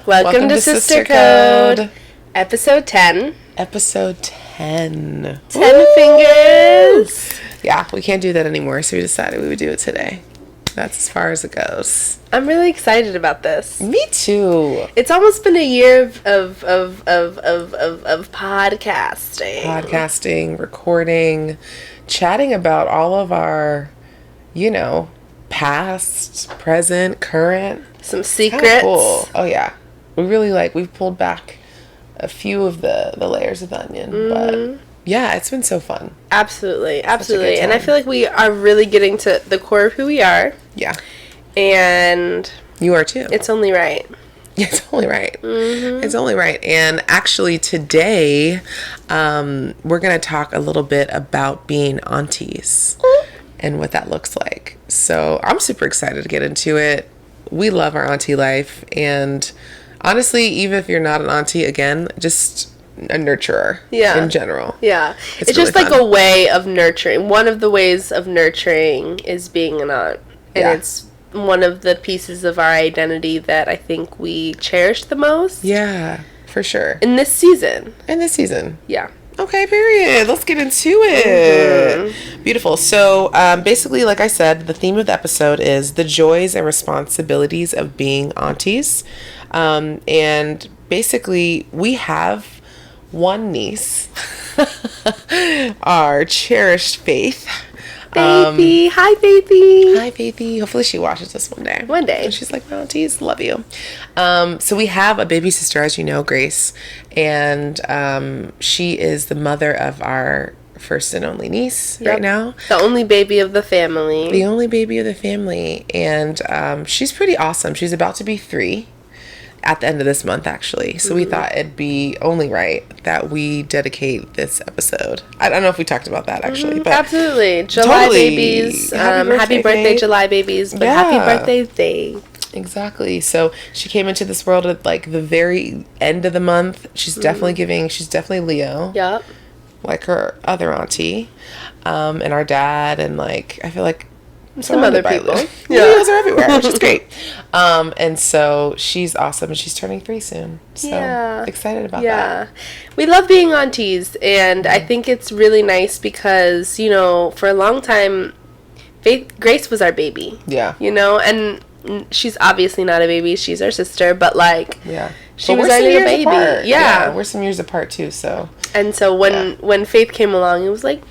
Welcome to Sister Code, episode 10. Episode 10. 10 fingers. Yeah, we can't do that anymore, so we decided we would do it today. That's as far as it goes. I'm really excited about this. Me too. It's almost been a year of podcasting. Podcasting, recording, chatting about all of our, past, present, current. Some secrets. Cool. Oh, yeah. We really we've pulled back a few of the layers of the onion, but yeah, it's been so fun. Absolutely. And I feel like we are really getting to the core of who we are. Yeah. And you are too. It's only right. It's only right. Mm-hmm. It's only right. And actually today, we're going to talk a little bit about being aunties and what that looks like. So I'm super excited to get into it. We love our auntie life, and honestly, even if you're not an auntie, again, just a nurturer in general. Yeah. It's really just like a way of nurturing. One of the ways of nurturing is being an aunt. And it's one of the pieces of our identity that I think we cherish the most. Yeah, for sure. In this season. Yeah. Okay, period. Let's get into it. Mm-hmm. Beautiful. So, basically, like I said, the theme of the episode is the joys and responsibilities of being aunties. And basically, we have one niece, our cherished Faith. Baby. Hi, baby. Hi, baby. Hopefully she watches this one day. And she's like, my aunties, love you. So we have a baby sister, as you know, Grace. And she is the mother of our first and only niece right now. The only baby of the family. And she's pretty awesome. She's about to be 3 at the end of this month, actually. So we thought it'd be only right that we dedicate this episode. I don't know if we talked about that, actually. But absolutely. July babies. Happy birthday, July babies. But happy birthday, Faith. Exactly. So she came into this world at the very end of the month. She's definitely Leo. Yep. Like her other auntie. And our dad, and I feel like some other people. Leos are everywhere, which is great. And so she's awesome, and she's turning 3 soon. So excited about that. We love being aunties, and I think it's really nice because, for a long time, Grace was our baby. Yeah. And she's obviously not a baby. She's our sister, but she was our little baby. Apart. Yeah, we're some years apart too. So. And so when Faith came along, it was like,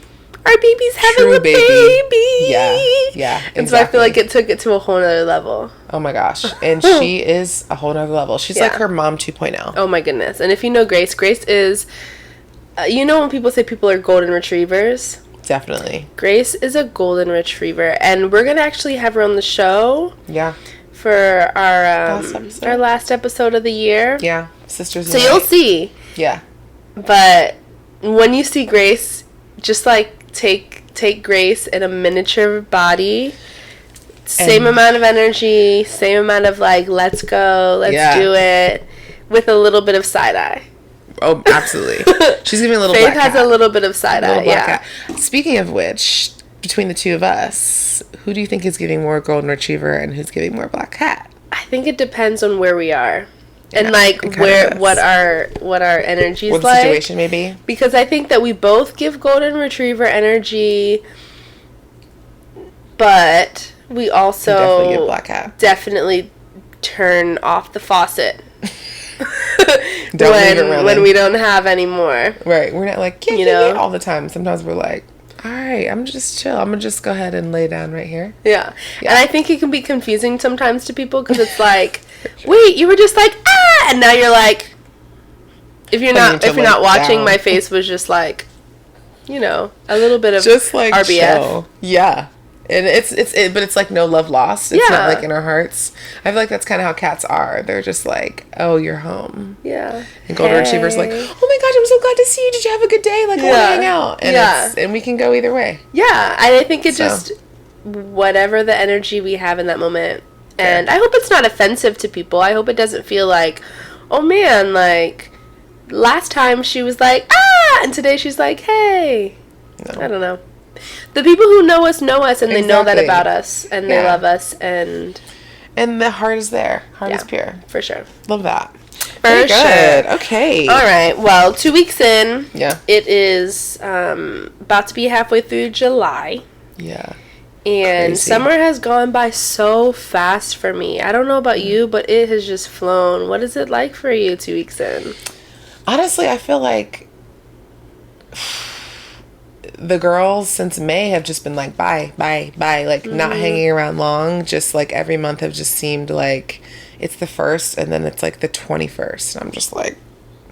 our baby's having a baby. Yeah, exactly. And so I feel like it took it to a whole nother level. Oh my gosh. And she is a whole nother level. She's like her mom 2.0. Oh my goodness. And if you know Grace is, when people say people are golden retrievers? Definitely. Grace is a golden retriever. And we're going to actually have her on the show. Yeah. For our last episode of the year. Yeah. Sisters. So you'll see. Yeah. But when you see Grace, just take Grace in a miniature body, same amount of energy, same amount of let's go, let's do it, with a little bit of side eye. Oh, absolutely. She's giving a little Faith black cat. has a little bit of side eye, cat. Speaking of which, between the two of us, who do you think is giving more golden retriever and who's giving more black cat? I think it depends on where we are. And what our energy is what the situation may be. Because I think that we both give golden retriever energy, but we also definitely give black cat. Definitely turn off the faucet when we don't have any more. Right, we're not yeah, all the time. Sometimes we're like, all right, I'm just chill. I'm gonna just go ahead and lay down right here. Yeah. And I think it can be confusing sometimes to people because it's like, wait, you were just like, and now you're like, if you're not watching, down. My face was just like, a little bit of just like RBF. Chill. Yeah. And but it's like no love lost. It's not like in our hearts. I feel like that's kind of how cats are. They're just like, oh, you're home. Yeah. And golden retrievers like, oh my gosh, I'm so glad to see you. Did you have a good day? Like, I want to hang out. And and we can go either way. Yeah, and I think it just whatever the energy we have in that moment. And I hope it's not offensive to people. I hope it doesn't feel like, oh man, like last time she was like, ah, and today she's like, hey. No. I don't know. The people who know us, and they know that about us, and they love us, and the heart is there. Heart is pure. For sure. Love that. Very good. Okay. All right. Well, 2 weeks in. Yeah. It is about to be halfway through July. Yeah. And summer has gone by so fast for me. I don't know about you, but it has just flown. What is it like for you 2 weeks in? Honestly, I feel like the girls since May have just been like, bye, like not hanging around long. Just like every month have just seemed like it's the 1st and then it's like the 21st. And I'm just like,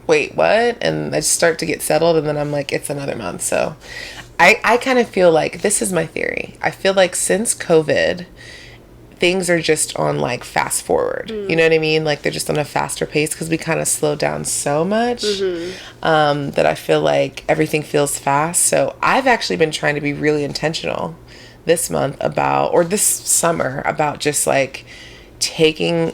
wait, what? And I just start to get settled and then I'm like, it's another month. So I kind of feel like this is my theory. I feel like since COVID, things are just on like fast forward. You know what I mean? Like they're just on a faster pace because we kind of slowed down so much that I feel like everything feels fast. So I've actually been trying to be really intentional this month this summer about just like taking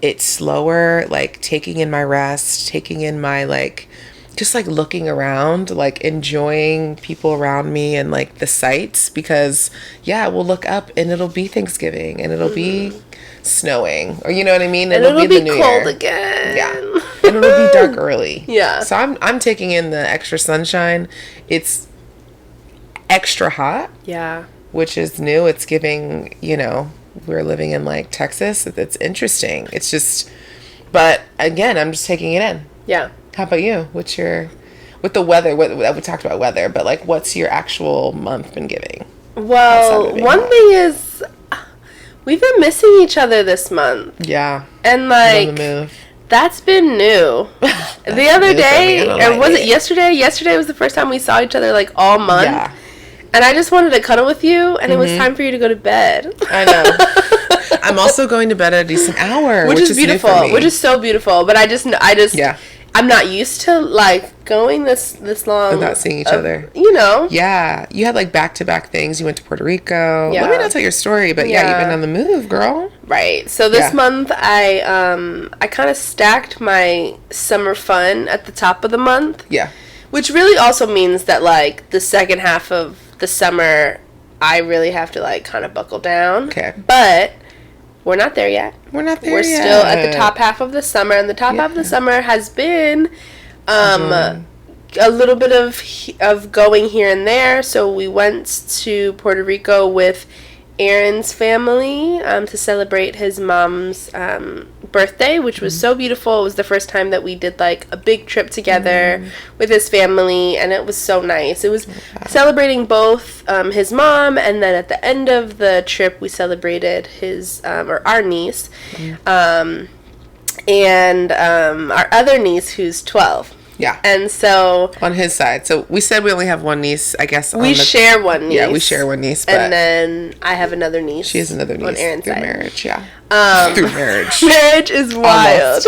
it slower, like taking in my rest, taking in my like just like looking around, like enjoying people around me and like the sights, because we'll look up and it'll be Thanksgiving and it'll be snowing, or you know what I mean, and it'll be the new cold year again. And it'll be dark early. So I'm taking in the extra sunshine. It's extra hot, which is new. It's giving, we're living in like Texas. It's interesting. It's just, but again, I'm just taking it in. How about you? With the weather, we talked about weather, but like what's your actual month been giving? Well, one thing is we've been missing each other this month. Yeah. And like that's been new. The other day, or was it yesterday? Yesterday was the first time we saw each other like all month. Yeah. And I just wanted to cuddle with you, and it was time for you to go to bed. I know. I'm also going to bed at a decent hour, which is beautiful, which is so beautiful. But I just I'm not used to like going this long without seeing each other. Yeah, you had like back-to-back things. You went to Puerto Rico. Let me not tell your story, but you've been on the move, girl. Right. So this month I kind of stacked my summer fun at the top of the month. Yeah. Which really also means that like the second half of the summer I really have to like kind of buckle down. Okay. But we're not there yet. We're still at the top half of the summer, and the top half of the summer has been a little bit of going here and there. So we went to Puerto Rico with Aaron's family to celebrate his mom's birthday, which was so beautiful. It was the first time that we did like a big trip together with his family, and it was so nice. It was celebrating both his mom, and then at the end of the trip we celebrated his or our niece and our other niece who's 12. Yeah. And so on his side. So we said we only have one niece, I guess. We share one niece. Yeah, we share one niece. But and then I have another niece. She has another niece. On Aaron's through side. Marriage, yeah. Through marriage. Marriage is wild.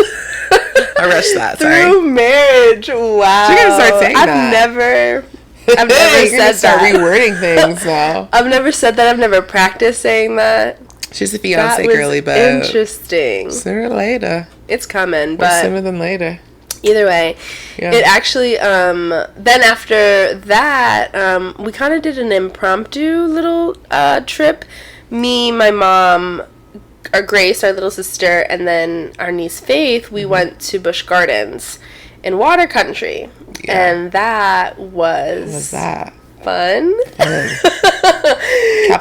I rushed that, sorry. Through marriage, wow. You're going to start saying I've that. never said start that. Rewording things now. I've never said that. I've never practiced saying that. She's a fiance girly, but interesting. Sooner or later. It's coming, but sooner than later. Either way, it actually, then after that, we kind of did an impromptu little trip. Me, my mom, our Grace, our little sister, and then our niece Faith, we went to Busch Gardens in Water Country. Yeah. And that was fun.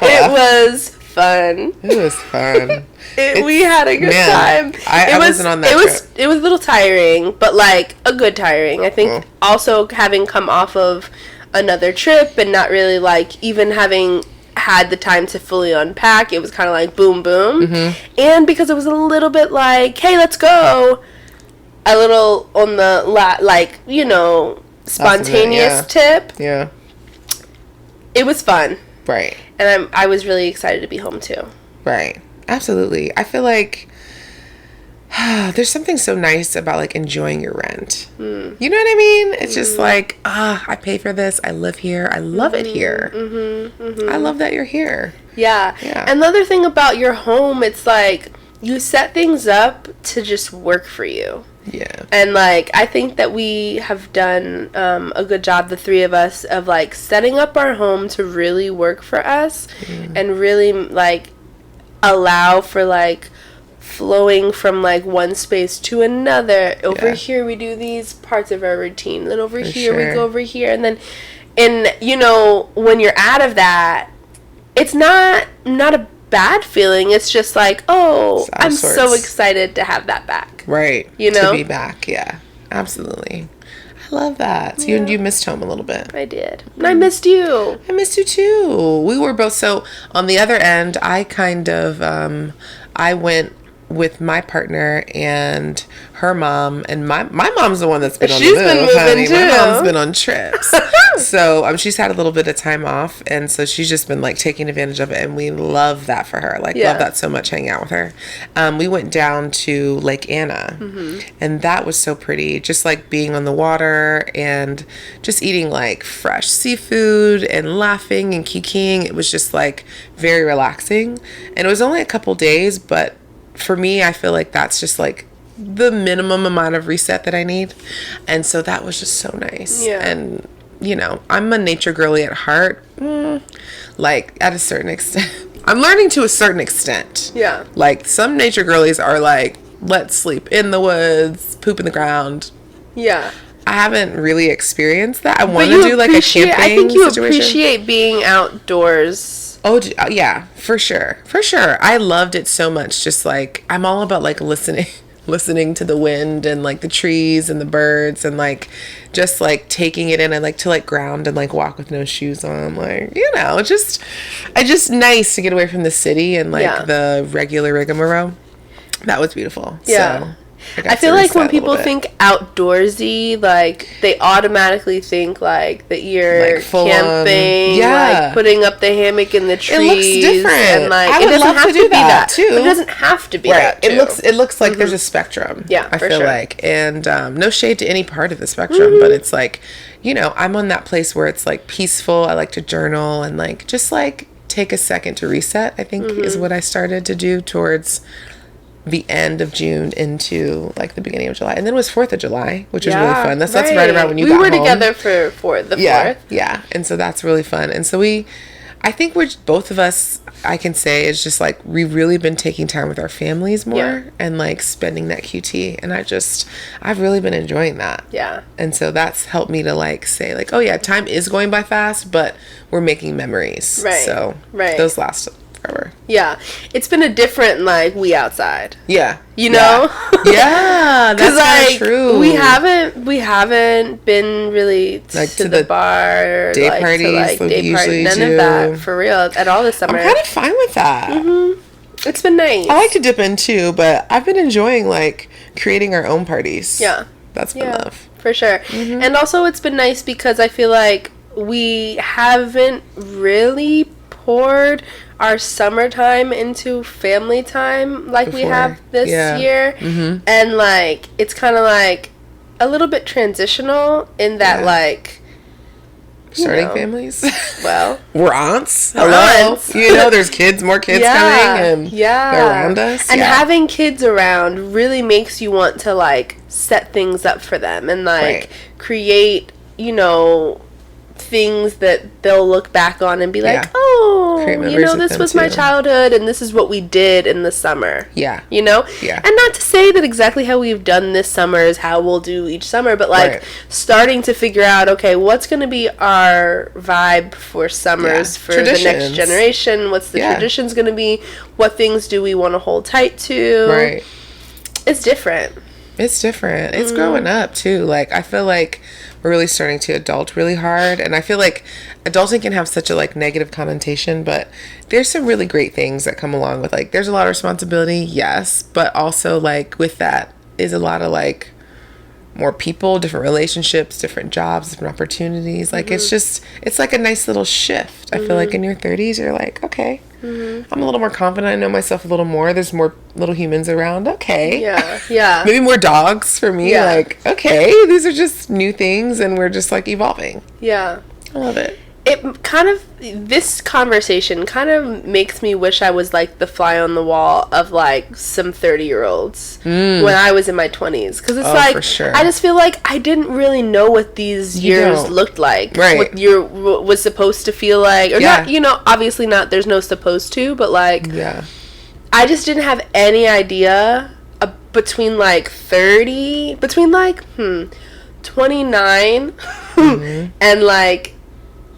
It was fun. It was fun. We had a good time. I wasn't on that trip. It was a little tiring, but like a good tiring. I think also having come off of another trip and not really like even having had the time to fully unpack, it was kind of like boom boom. And because it was a little bit like, hey, let's go, a little on the like, spontaneous tip. Yeah. It was fun. Right. And I was really excited to be home too. Right. Absolutely. I feel like there's something so nice about like enjoying your rent. You know what I mean? It's just like, I pay for this. I live here. I love it here. I love that you're here. Yeah. And the other thing about your home, it's like you set things up to just work for you. Yeah. And like I think that we have done a good job, the three of us, of like setting up our home to really work for us and really like allow for like flowing from like one space to another. Over here we do these parts of our routine, then over here we go over here, and then you know, when you're out of that, it's not a bad feeling. It's just like, oh, I'm so excited to have that back. Right. You know, to be back. Yeah, absolutely. I love that. So you missed home a little bit. I did. And I missed you. I missed you too. We were both, so on the other end, I kind of I went with my partner and her mom, and my mom's the one that's been on the move, honey. Too. My mom's been on trips. So she's had a little bit of time off, and so she's just been like taking advantage of it, and we love that for her. Like love that so much, hanging out with her. We went down to Lake Anna, and that was so pretty, just like being on the water and just eating like fresh seafood and laughing and kikiing. It was just like very relaxing, and it was only a couple days, but for me, I feel like that's just like the minimum amount of reset that I need. And so that was just so nice. Yeah. And, you know, I'm a nature girly at heart. Like, at a certain extent. I'm learning to a certain extent. Yeah. Like, some nature girlies are like, let's sleep in the woods, poop in the ground. Yeah. I haven't really experienced that. I want to do like a camping I think you situation. Appreciate being outdoors. Oh, yeah, for sure. For sure. I loved it so much. Just like, I'm all about like listening to the wind and like the trees and the birds and like just like taking it in. I like to like ground and like walk with no shoes on. Like, you know, just nice to get away from the city and like the regular rigmarole. That was beautiful. Yeah. So I feel like when people think outdoorsy, like they automatically think like that you're like camping, like putting up the hammock in the trees. It looks different, and like I would love to do that too. It doesn't have to be that too. It looks like there's a spectrum. Yeah, I feel like, and no shade to any part of the spectrum, but it's like, you know, I'm on that place where it's like peaceful. I like to journal and like just like take a second to reset. I think is what I started to do towards the end of June into like the beginning of July, and then it was 4th of July, which was really fun. That's right around when you got home. We were together for the 4th. Yeah, and so that's really fun. And so I think we're both of us, I can say, is just like we've really been taking time with our families more and like spending that QT, and I've really been enjoying that. Yeah. And so that's helped me to like say like, oh yeah, time is going by fast, but we're making memories. Right. So those last forever. Yeah, it's been a different like we outside. Yeah, you know. Yeah, that's like true. We haven't been really like to the bar, day like, parties, to, like day parties, none do. Of that for real at all this summer. I'm kind of fine with that. It's been nice. I like to dip in too, but I've been enjoying like creating our own parties. Yeah, that's been love for sure. And also it's been nice because I feel like we haven't really poured our summertime into family time like we have this year. And like it's kind of like a little bit transitional in that like starting families. Well, we're aunts. Hello. You know, there's more kids coming and they're around us. And having kids around really makes you want to like set things up for them and like create, you know, things that they'll look back on and be like, oh, you know, this was my childhood and this is what we did in the summer. Yeah. You know? Yeah. And not to say that exactly how we've done this summer is how we'll do each summer, but like starting to figure out, okay, what's going to be our vibe for summers for the next generation? What's the traditions going to be? What things do we want to hold tight to? Right. It's different. It's different. It's growing up too. Like I feel like we're really starting to adult really hard, and I feel like adulting can have such a like negative connotation, but there's some really great things that come along with like there's a lot of responsibility, yes, but also like with that is a lot of like more people, different relationships, different jobs, different opportunities. Like, it's like a nice little shift. I feel like in your 30s, you're like, okay, I'm a little more confident. I know myself a little more. There's more little humans around. Okay. Yeah. Maybe more dogs for me. Yeah. Like, okay, these are just new things and we're just like evolving. Yeah. I love it. This conversation kind of makes me wish I was like the fly on the wall of like some 30-year-olds when I was in my 20s, because it's for sure. I just feel like I didn't really know what these years looked like, what year was supposed to feel like, or not, obviously not, there's no supposed to, but like I just didn't have any idea between 29 and like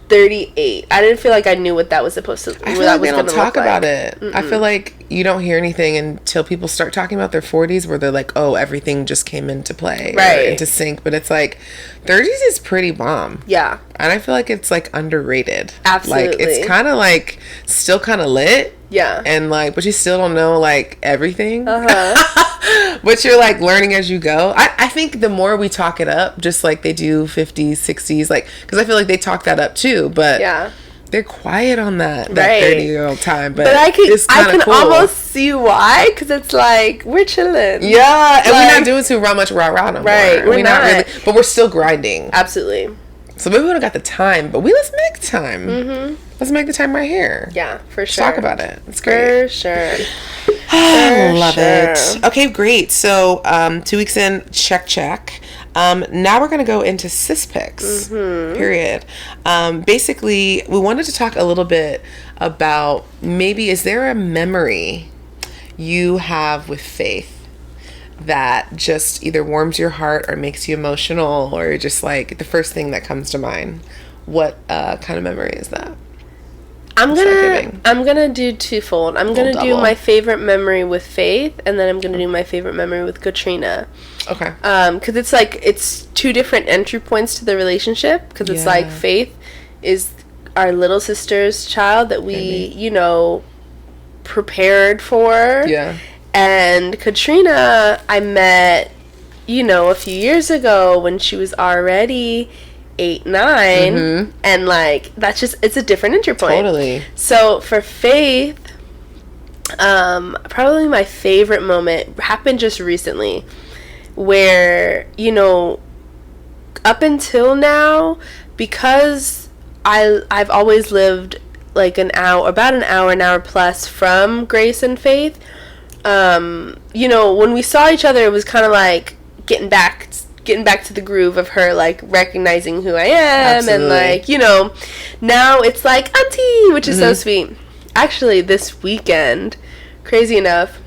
38. I didn't feel like I knew what that was supposed to. I feel like they don't talk about it. I feel like you don't hear anything until people start talking about their 40s, where they're like, "Oh, everything just came into play, or into sync." But it's like 30s is pretty bomb. Yeah, and I feel like it's like underrated. Absolutely, like it's kind of like still kind of lit. Yeah, and like, but you still don't know like everything. But you're like learning as you go. I think the more we talk it up, just like they do 50s, 60s, like, because I feel like they talk that up too, but they're quiet on that 30-year-old time. But I can cool. almost see why, because it's like we're chilling. Yeah, and we're not doing too much rah-rah no more. We're not really, but we're still grinding. Absolutely. So maybe we don't got the time, but let's make time. Let's make the time right here. Yeah, for sure. Talk about it. It's great. For sure. I love it. Okay, great. So 2 weeks in, check. Now we're going to go into cis pics, period. Basically, we wanted to talk a little bit about maybe, is there a memory you have with Faith that just either warms your heart or makes you emotional, or just like the first thing that comes to mind? What kind of memory is that? I'm gonna do twofold. I'm gonna do my favorite memory with Faith, and then I'm gonna do my favorite memory with Katrina. Okay. Because it's like it's two different entry points to the relationship. Because it's like Faith is our little sister's child that we, prepared for. Yeah. And Katrina, I met, a few years ago when she was already 8, 9, and like that's just, it's a different entry point. Totally. So for Faith, probably my favorite moment happened just recently, where up until now, because I've always lived like about an hour plus from Grace and Faith. When we saw each other, it was kind of like getting back to the groove of her, like recognizing who I am. Absolutely. And like, now it's like Auntie, which is so sweet. Actually, this weekend, crazy enough,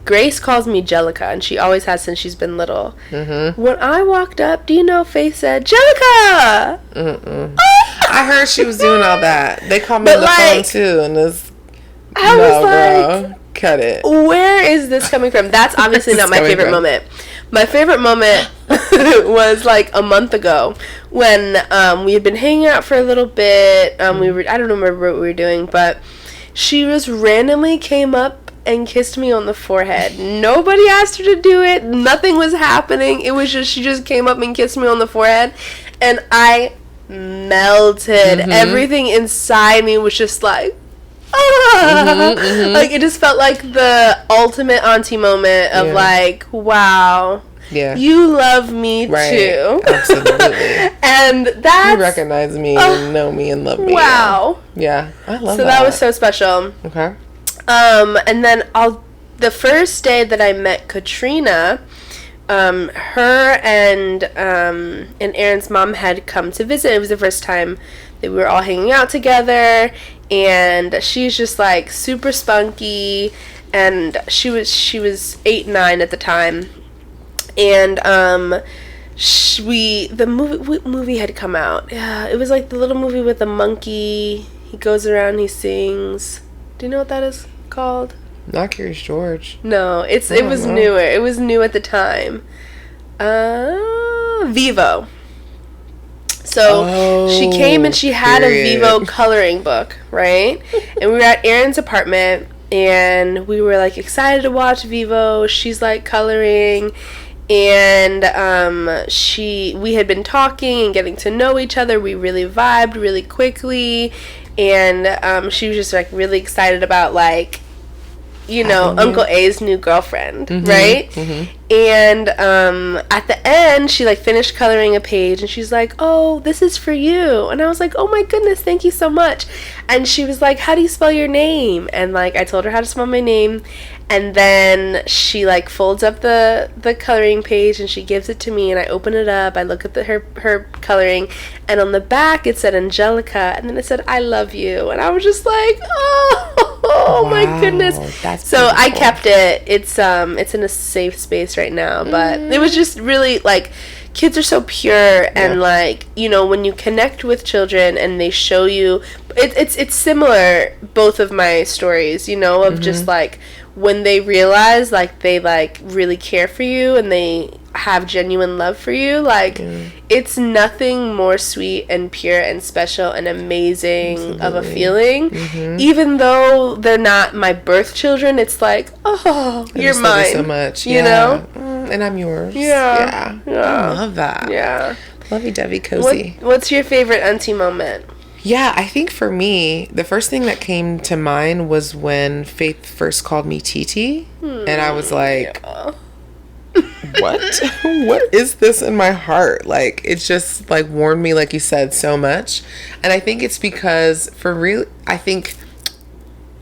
Grace calls me Jellica, and she always has since she's been little. When I walked up, do you know Faith said, Jellica! I heard she was doing all that. They called me on the phone too, and I was like, bro, cut it. Where is this coming from? That's obviously not my favorite moment. My favorite moment was like a month ago when we had been hanging out for a little bit. I don't remember what we were doing, but she just randomly came up and kissed me on the forehead. Nobody asked her to do it. Nothing was happening. It was just, she just came up and kissed me on the forehead, and I melted. Everything inside me was just like, like it just felt like the ultimate auntie moment of like, wow, you love me too. Absolutely. And that's, you recognize me and know me and love me. Wow. Yeah, I love that. So that was so special. Okay. And then the first day that I met Katrina, her and Aaron's mom had come to visit. It was the first time that we were all hanging out together, and she's just like super spunky, and she was 8, 9 at the time, and the movie had come out. Yeah, it was like the little movie with the monkey. He goes around, he sings. Do you know what that is called? Not Curious George. No, it was newer. It was new at the time. Vivo. So she came and she had a Vivo coloring book, right? And we were at Aaron's apartment, and we were like excited to watch Vivo. She's like coloring, And we had been talking and getting to know each other. We really vibed really quickly, and she was just like really excited about like, you know, Uncle A's new girlfriend, right? And at the end, she like finished coloring a page, and she's like, "Oh, this is for you." And I was like, "Oh my goodness, thank you so much." And she was like, "How do you spell your name?" And like I told her how to spell my name, and then she like folds up the coloring page and she gives it to me, and I open it up. I look at her coloring, and on the back it said Angelica, and then it said, "I love you." And I was just like, oh my goodness. That's so beautiful. I kept it. It's in a safe space right now, but it was just really like, kids are so pure, and like, you know, when you connect with children and they show you, it's similar, both of my stories, you know, of just like when they realize like they like really care for you and they have genuine love for you, like it's nothing more sweet and pure and special and amazing of a feeling. Even though they're not my birth children, it's like, oh, you're mine. Love you so much, you know, and I'm yours. Yeah. I love that. Yeah, lovey-dovey, cozy. What's your favorite auntie moment? Yeah, I think for me, the first thing that came to mind was when Faith first called me Titi, and I was like, what? What is this in my heart? Like, it's just like warmed me, like you said, so much. And I think it's because I think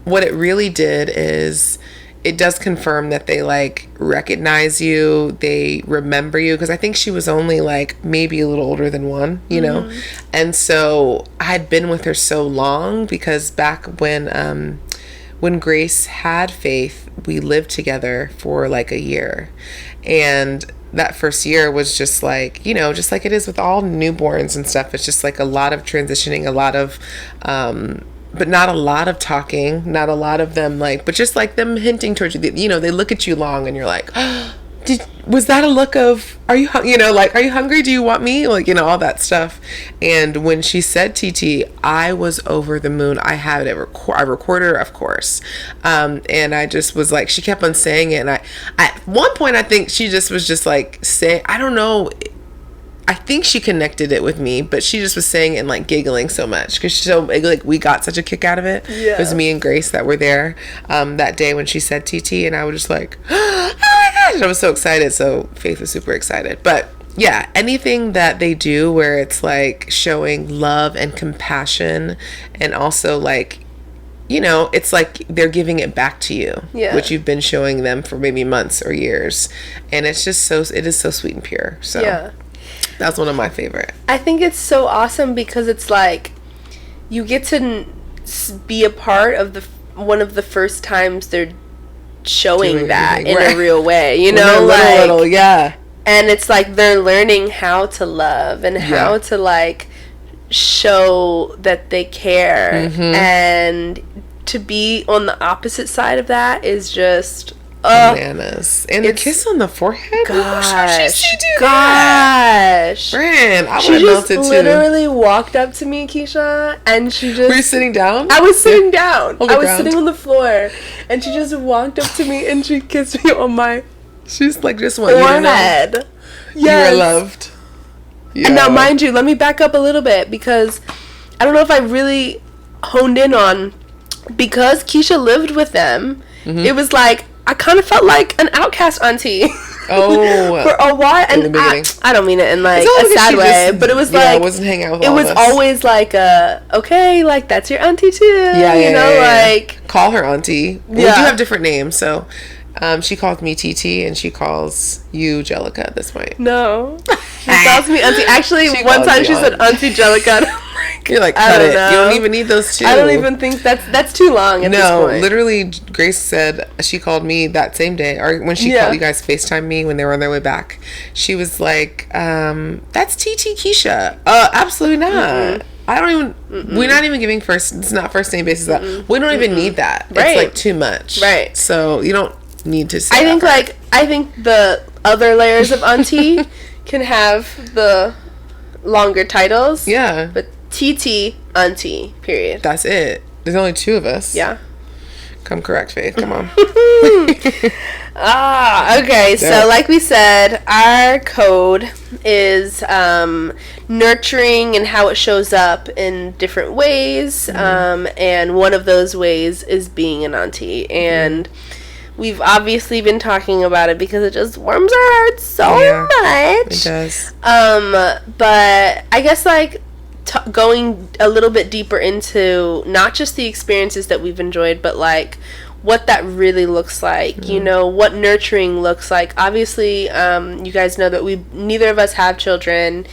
what it really did is it does confirm that they like recognize you, they remember you, because I think she was only like maybe a little older than one, you know. And so I had been with her so long, because back when Grace had Faith, we lived together for like a year, and that first year was just like, you know, just like it is with all newborns and stuff, it's just like a lot of transitioning, a lot of but not a lot of talking, not a lot of them like, but just like them hinting towards you, you know, they look at you long and you're like, was that a look of, are you you know, like, are you hungry, do you want me, like, you know, all that stuff. And when she said TT, I was over the moon. I had a recorder, of course, and I just was like, she kept on saying it, and at one point I think she just was just like saying, I don't know, I think she connected it with me, but she just was saying it and like giggling so much, because like we got such a kick out of it. It was me and Grace that were there that day when she said TT, and I was just like, oh my gosh, I was so excited. So Faith was super excited. But yeah, anything that they do where it's like showing love and compassion, and also like, you know, it's like they're giving it back to you, which you've been showing them for maybe months or years, and it's just it is so sweet and pure. So that's one of my favorite. I think it's so awesome because it's like you get to be a part of one of the first times they're showing that in a real way, you know, like little, and it's like they're learning how to love and how to like show that they care, and to be on the opposite side of that is just bananas. And the kiss on the forehead. Gosh, Fran, I would have melted too. She literally walked up to me, Keisha, and she just... Were you sitting down? I was sitting down. I was sitting on the floor, and she just walked up to me and she kissed me on my She's like, just want forehead. You to know. Yes. You were loved. Yo. And now, mind you, let me back up a little bit, because I don't know if I really honed in on, because Keisha lived with them, it was like, I kind of felt like an outcast auntie. Oh. For a while. And I don't mean it in like a sad way, but it was like, I wasn't hanging out with all of us. It was always like okay, like that's your auntie too. Like call her auntie. We do have different names, so she calls me TT and she calls you Jellica at this point. No. She calls me auntie. Actually, one time she said Auntie Jellica. You're like, cut it. You don't even need those two. I don't even think that's too long at this point. No, literally, Grace said she called me that same day, or when she called you guys, FaceTime me when they were on their way back. She was like, that's TT Keisha. Absolutely not. I don't even, we're not even giving it's not first name basis. We don't even need that. It's like too much. Right. So you don't need to say I think the other layers of auntie can have the longer titles. Yeah. But TT, auntie, period. That's it. There's only two of us. Yeah. Come correct, Faith. Come on. Okay. So like we said, our code is nurturing and how it shows up in different ways. And one of those ways is being an auntie. And we've obviously been talking about it because it just warms our hearts so much. It does. But I guess like going a little bit deeper into not just the experiences that we've enjoyed, but like what that really looks like, you know, what nurturing looks like. Obviously, you guys know that neither of us have children,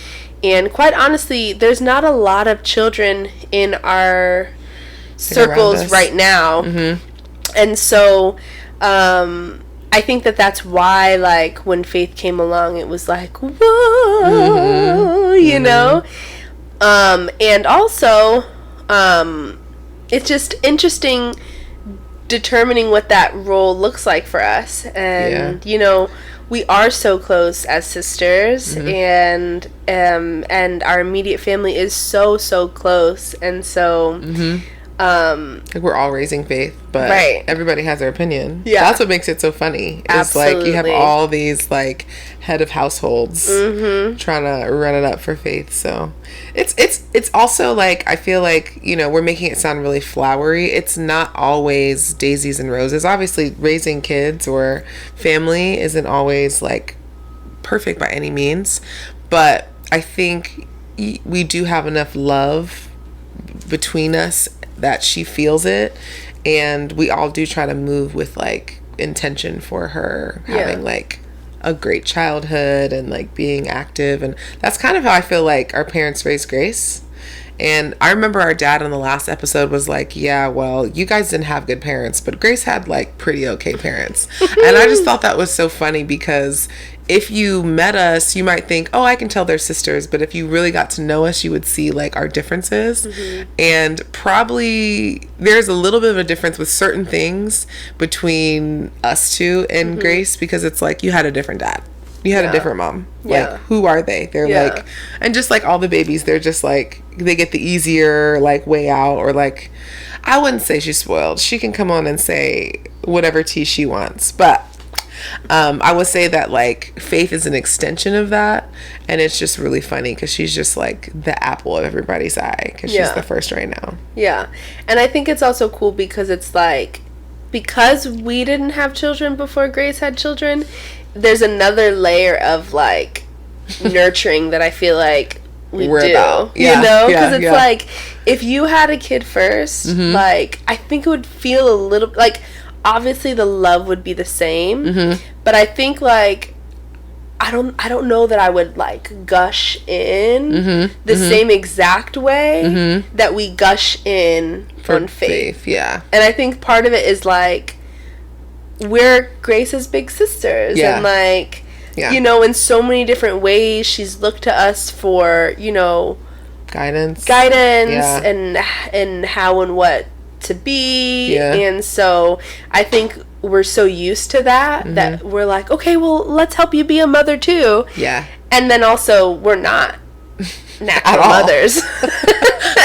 and quite honestly, there's not a lot of children in our circles right now. And so I think that that's why, like, when Faith came along, it was like, whoa, you know? And also, it's just interesting determining what that role looks like for us. And, you know, we are so close as sisters, and our immediate family is so close. And so, like we're all raising Faith, but everybody has their opinion. That's what makes it so funny. It's like you have all these like head of households trying to run it up for Faith. So it's also like, I feel like, you know, we're making it sound really flowery. It's not always daisies and roses. Obviously, raising kids or family isn't always like perfect by any means, but I think we do have enough love between us that she feels it, and we all do try to move with like intention for her having like a great childhood and like being active. And that's kind of how I feel like our parents raised Grace. And I remember our dad in the last episode was like, yeah, well, you guys didn't have good parents, but Grace had like pretty okay parents. And I just thought that was so funny, because if you met us, you might think, oh, I can tell they're sisters. But if you really got to know us, you would see like our differences. And probably there's a little bit of a difference with certain things between us two and Grace, because it's like you had a different dad. You had a different mom. Like, who are they? They're like, and just like all the babies, they're just like, they get the easier like way out. Or like, I wouldn't say she's spoiled. She can come on and say whatever tea she wants. But I would say that like Faith is an extension of that, and it's just really funny because she's just like the apple of everybody's eye, because she's the first right now. And I think it's also cool because it's like, because we didn't have children before Grace had children, there's another layer of like nurturing that I feel like we're do about. You know, because it's like, if you had a kid first, like I think it would feel a little like, obviously the love would be the same, but I think like I don't know that I would like gush in the same exact way that we gush in on Faith. And I think part of it is like, we're Grace's big sisters, and like you know, in so many different ways she's looked to us for, you know, guidance and how and what to be. And so I think we're so used to that that we're like, okay, well, let's help you be a mother too. And then also, we're not natural mothers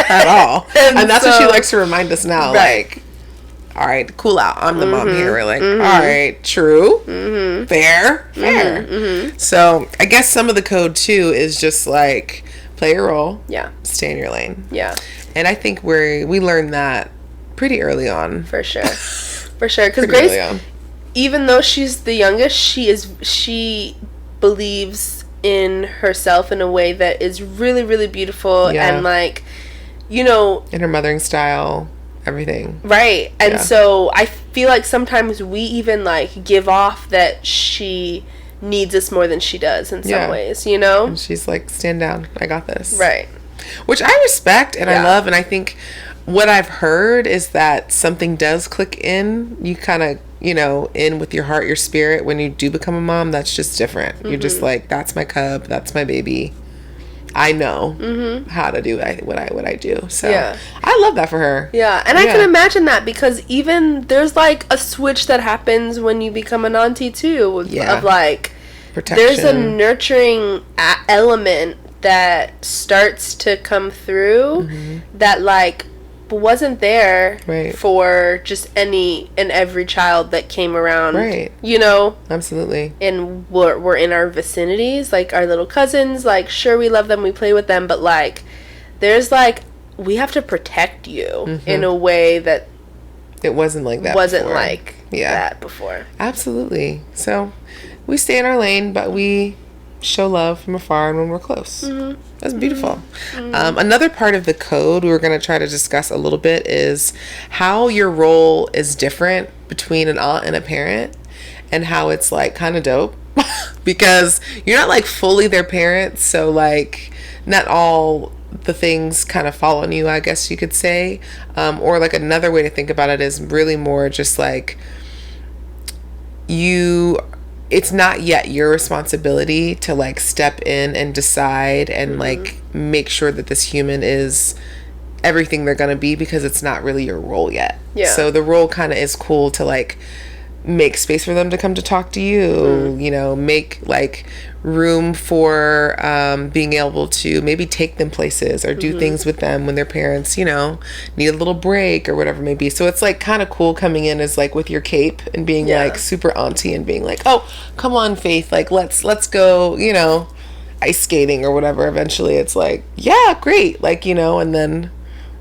at all. And that's what she likes to remind us now. Like, all right, cool out. I'm the mom here. We're like, all right, true, fair. So I guess some of the code too is just like, play your role, stay in your lane. And I think we learned that pretty early on. For sure. Because Grace, even though she's the youngest, she believes in herself in a way that is really, really beautiful. And like, you know, in her mothering style, everything. And so I feel like sometimes we even like give off that she needs us more than she does in some ways, you know? And she's like, stand down, I got this. Which I respect and I love. And I think what I've heard is that something does click in. You kind of, you know, in with your heart, your spirit, when you do become a mom, that's just different. You're just like, that's my cub, that's my baby. I know how to do what I do. So I love that for her. And I can imagine that, because even there's like a switch that happens when you become an auntie too, of like, protection. There's a nurturing element that starts to come through that like wasn't there right. for just any and every child that came around. Right. You know? Absolutely. And we're in our vicinities, like our little cousins, like sure we love them, we play with them, but like there's like we have to protect you in a way that it wasn't like that wasn't before. like that before. Absolutely. So we stay in our lane, but we show love from afar and when we're close. That's beautiful. Another part of the code we were going to try to discuss a little bit is how your role is different between an aunt and a parent, and how it's like kind of dope because you're not like fully their parent, so like not all the things kind of fall on you, I guess you could say. Or like another way to think about it is really more just like it's not yet your responsibility to like step in and decide and like make sure that this human is everything they're gonna be, because it's not really your role yet. So the role kind of is cool to like make space for them to come to talk to you, you know, make like room for being able to maybe take them places or do things with them when their parents, you know, need a little break or whatever it may be. So it's like kind of cool coming in as like with your cape and being like super auntie and being like, oh, come on, Faith, like let's go, you know, ice skating or whatever. Eventually it's like, yeah, great, like, you know, and then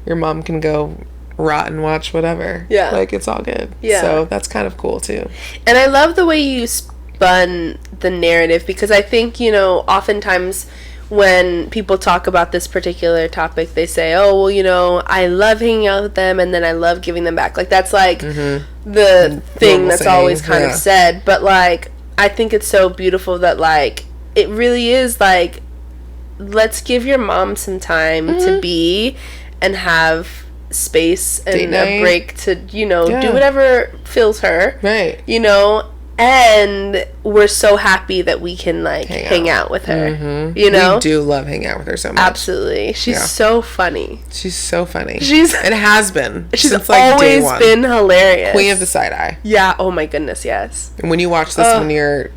your mom can go rot and watch whatever. Like it's all good. So that's kind of cool too. And I love the way you spun the narrative, because I think, you know, oftentimes when people talk about this particular topic, they say, oh, well, you know, I love hanging out with them and then I love giving them back. Like that's like the thing that's always kind of said. But like I think it's so beautiful that like it really is like, let's give your mom some time to be and have space and a break to, you know, do whatever fills her, you know, and we're so happy that we can like hang out with her. You know, we do love hanging out with her so much. Absolutely. She's so funny. She's so funny. It has been. She's since like always been hilarious. Queen of the side eye. Yeah. Oh my goodness. Yes. And when you watch this when you're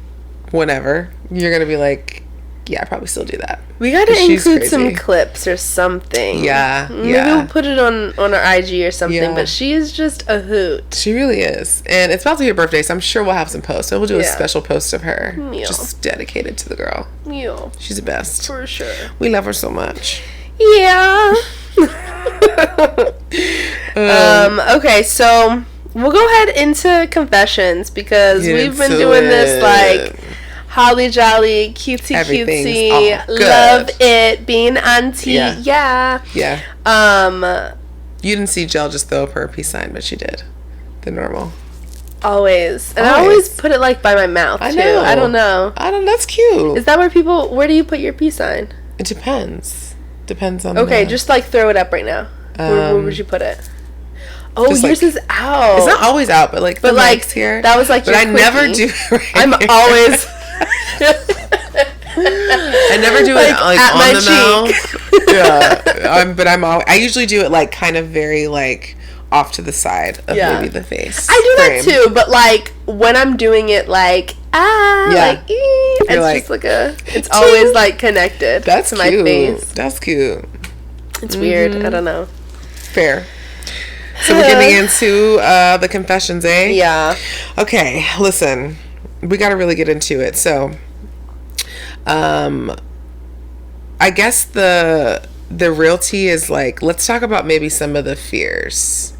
whenever, you're gonna be like, yeah, I probably still do that. We gotta include some clips or something. Maybe we'll put it on our IG or something. But she is just a hoot. She really is. And it's about to be her birthday, so I'm sure we'll have some posts. So we'll do a special post of her, just dedicated to the girl. She's the best. For sure. We love her so much. Yeah. Okay, so we'll go ahead into confessions, because we've been doing this like holly jolly, cutesy cutesy, love it, being auntie. Yeah. You didn't see Jill just throw up her peace sign, but she did. The normal. Always. And I always put it like by my mouth too. I don't know. That's cute. Is that where do you put your peace sign? It depends. Depends on just like throw it up right now. Where would you put it? Oh, yours like, is out. It's not always out, but like the mic's here. That was like but your I quickie. Never do I'm always I never do it like at on my the cheek. mouth. But I usually do it like kind of very like off to the side of maybe the face. I do that too, but like when I'm doing it like it's like, just like it's always like connected to my face. That's cute. It's weird. I don't know. Fair. So we're getting into the confessions, eh? Yeah. Okay, listen. We got to really get into it. So, I guess the realty is like, let's talk about maybe some of the fears.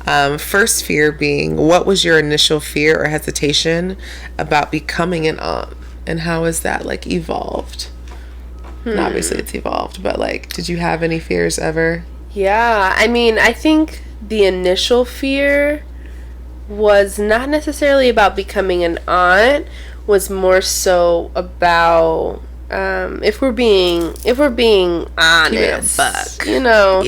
First fear being, what was your initial fear or hesitation about becoming an aunt? And how has that like evolved? And obviously it's evolved, but like, did you have any fears ever? Yeah, I mean, I think the initial fear was not necessarily about becoming an aunt, was more so about if we're being honest, you know,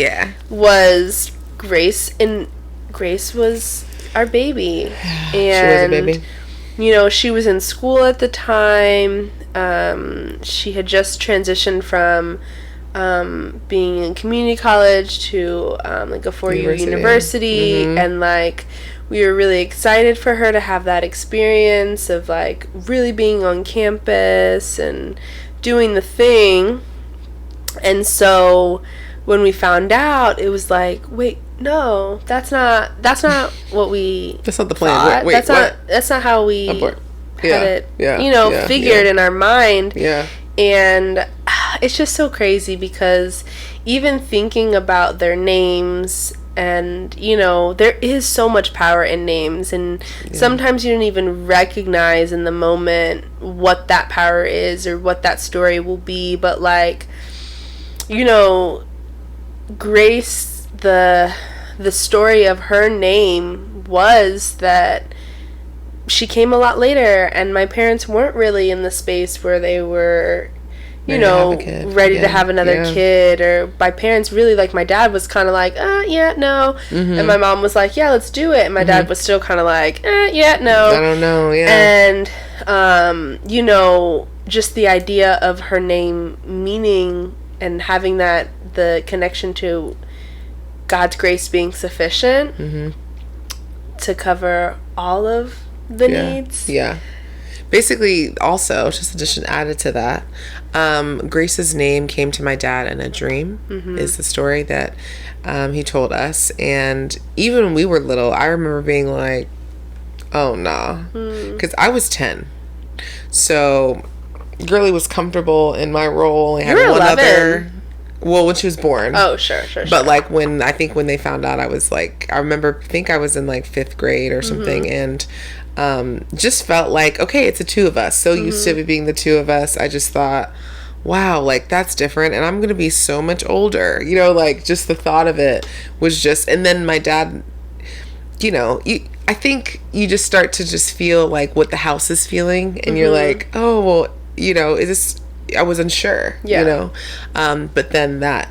was Grace, and Grace was our baby, and she was a baby. You know, she was in school at the time. She had just transitioned from being in community college to like a 4-year university, and like we were really excited for her to have that experience of like really being on campus and doing the thing. And so when we found out, it was like, wait, no, that's not what we That's not the plan. thought. Wait, that's not how we Abort. had it, Yeah. figured in our mind. Yeah. And it's just so crazy because even thinking about their names, and there is so much power in names, and sometimes you don't even recognize in the moment what that power is or what that story will be. But like, Grace, the story of her name was that she came a lot later, and my parents weren't really in the space where they were ready to have another kid. Or my parents really, like, my dad was kind of like, yeah, no. And my mom was like, yeah, let's do it. And my dad was still kind of like, yeah, no. I don't know, And just the idea of her name meaning and having the connection to God's grace being sufficient to cover all of the needs. Yeah. Basically, also, just addition added to that, Grace's name came to my dad in a dream, is the story that he told us. And even when we were little, I remember being like, oh, nah. Because I was 10. So, Girly was comfortable in my role. I had one 11. other. Well, when she was born. Oh, sure. But like when they found out, I was like, I think I was in like 5th grade or something, and just felt like, okay, it's the two of us. So used to it being the two of us, I just thought, wow, like that's different, and I'm gonna be so much older. Like just the thought of it was just. And then my dad, I think you just start to just feel like what the house is feeling, and you're like, oh, well, is this? I was unsure, but then that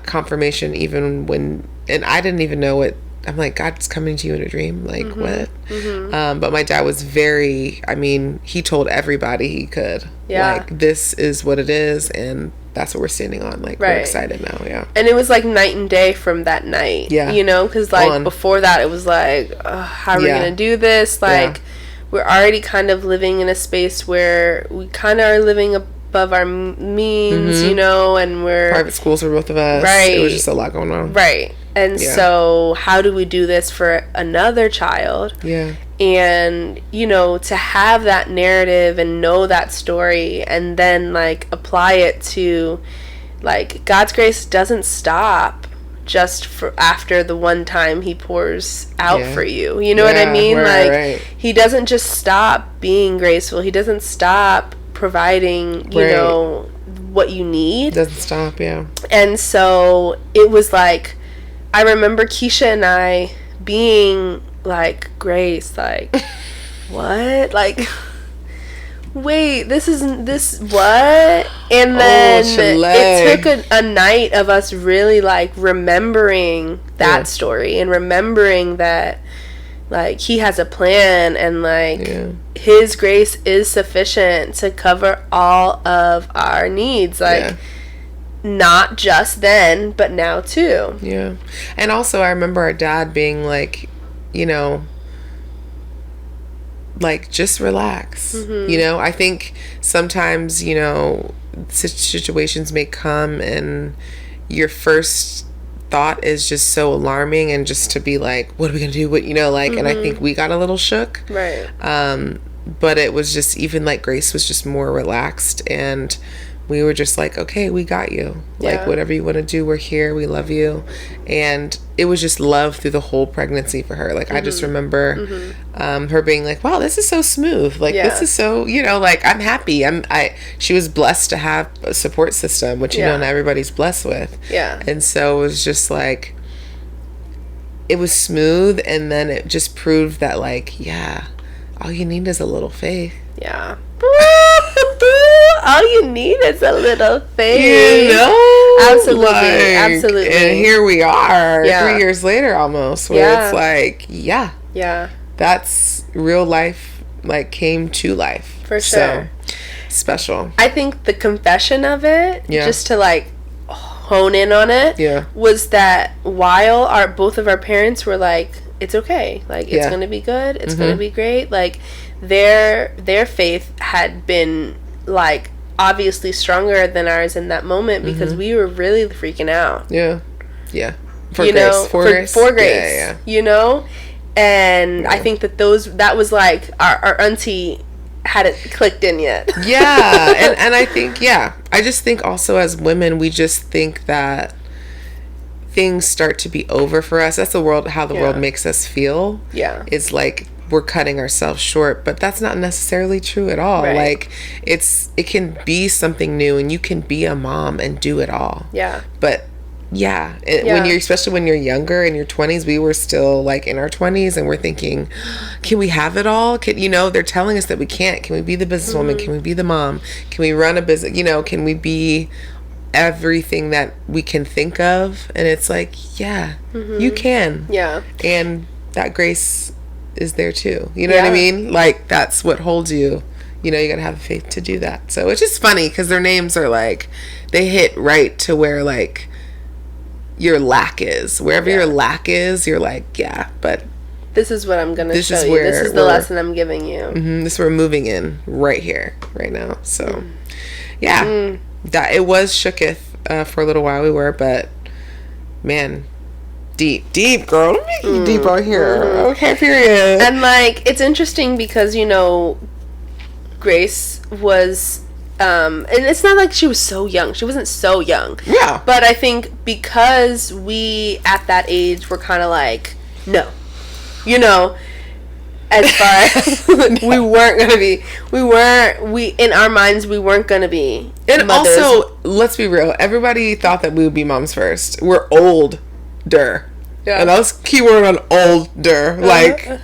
confirmation, even when, and I didn't even know what, I'm like, God's coming to you in a dream, like what? But my dad was very, he told everybody he could, like, this is what it is, and that's what we're standing on. Like, we're excited now, And it was like night and day from that night, because like before that it was like, how are we gonna do this? Like, we're already kind of living in a space where we kind of are living above our means, and we're private schools for both of us. Right. It was just a lot going on. Right. And so how do we do this for another child? Yeah. And, to have that narrative and know that story and then like apply it to like God's grace doesn't stop just for after the one time he pours out for you. You know what I mean? He doesn't just stop being graceful. He doesn't stop providing, what you need. Doesn't stop, And so it was like, I remember Keisha and I being like, Grace, like, what? Like, wait, this what? And then it took a night of us really like remembering that story and remembering that like he has a plan, and like his grace is sufficient to cover all of our needs, like not just then but now too. And also I remember our dad being like, like, just relax. I think sometimes situations may come and your first thought is just so alarming, and just to be like, what are we gonna do, and I think we got a little shook, but it was just, even like Grace was just more relaxed, and we were just like, okay, we got you. Like, whatever you want to do, we're here. We love you. And it was just love through the whole pregnancy for her. Like, I just remember her being like, wow, this is so smooth. Like, this is so, like, I'm happy. She was blessed to have a support system, which, not everybody's blessed with. And so it was just like, it was smooth. And then it just proved that, like, all you need is a little faith. All you need is a little faith. Absolutely. Absolutely. And here we are 3 years later almost, where it's like, that's real life, like, came to life. For sure. So, special. I think the confession of it, just to like hone in on it, was that while both of our parents were like, it's okay, like, it's gonna be good, it's gonna be great, like, their faith had been like obviously stronger than ours in that moment, because we were really freaking out. For you Grace. know, For Grace? for Grace, Yeah. you know? And I think that was like our auntie hadn't clicked in yet. Yeah. And I think, I just think also as women, we just think that things start to be over for us. That's how the world makes us feel. Yeah. It's like we're cutting ourselves short, but that's not necessarily true at all. Right. Like it can be something new, and you can be a mom and do it all. Yeah. But when you're, especially when you're younger, in your 20s, we were still like in our 20s, and we're thinking, can we have it all? They're telling us that we can't. Can we be the businesswoman? Can we be the mom? Can we run a business? Can we be everything that we can think of? And it's like, you can. Yeah. And that grace is there too. You know what I mean? Like, that's what holds you. You gotta have the faith to do that. So it's just funny because their names are like, they hit right to where like your lack is. Wherever your lack is, you're like, but this is what I'm gonna show you. This is the lesson I'm giving you. This we're moving in right here, right now. So that it was shooketh for a little while. We were, but man, deep girl. Let me make you deep out here. Okay, period. And like, it's interesting because Grace was and it's not like she was so young. She wasn't so young. Yeah. But I think because we at that age were kind of like, no, as far as we weren't gonna be, in our minds we weren't gonna be. And mothers. Also, let's be real. Everybody thought that we would be moms first. We're older. Yeah. And that's keyword on older. Like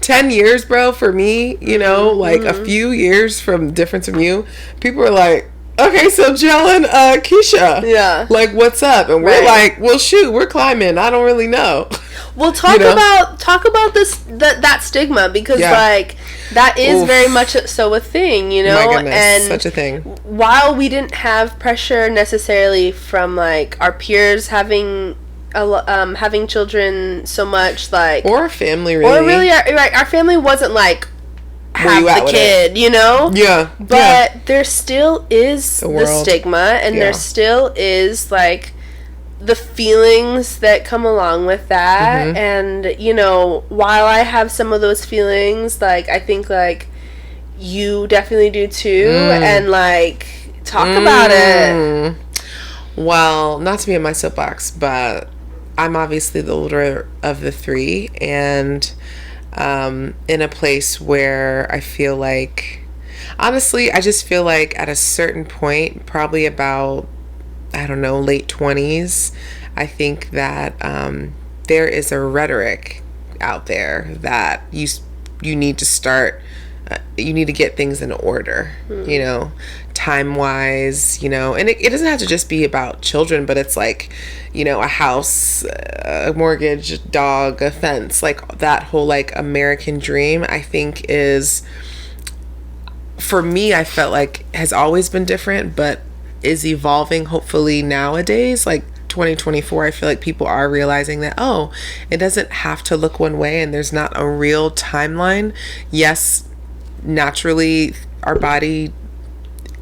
10 years, bro, for me, like a few years from difference from you, people were like, okay, so Jill and Keisha. Yeah. Like, what's up? And we're like, well, shoot, we're climbing. I don't really know. Well, talk about this that stigma, because like that is very much so a thing, My goodness, and such a thing. While we didn't have pressure necessarily from like our peers having children so much, like, or family, really, or really our family wasn't like have the kid, but there still is the stigma, and there still is like the feelings that come along with that. And while I have some of those feelings, like I think like you definitely do too, and like talk about it. Well, not to be in my soapbox, but I'm obviously the older of the three, and in a place where I feel like, honestly, I just feel like at a certain point, probably about, I don't know, late 20s, I think that there is a rhetoric out there that you need to start, you need to get things in order, time-wise, and it doesn't have to just be about children, but it's like, a house, a mortgage, dog, a fence, like that whole like American dream, I think is, for me, I felt like has always been different, but is evolving hopefully nowadays, like 2024. I feel like people are realizing that, it doesn't have to look one way, and there's not a real timeline. Yes, naturally our body,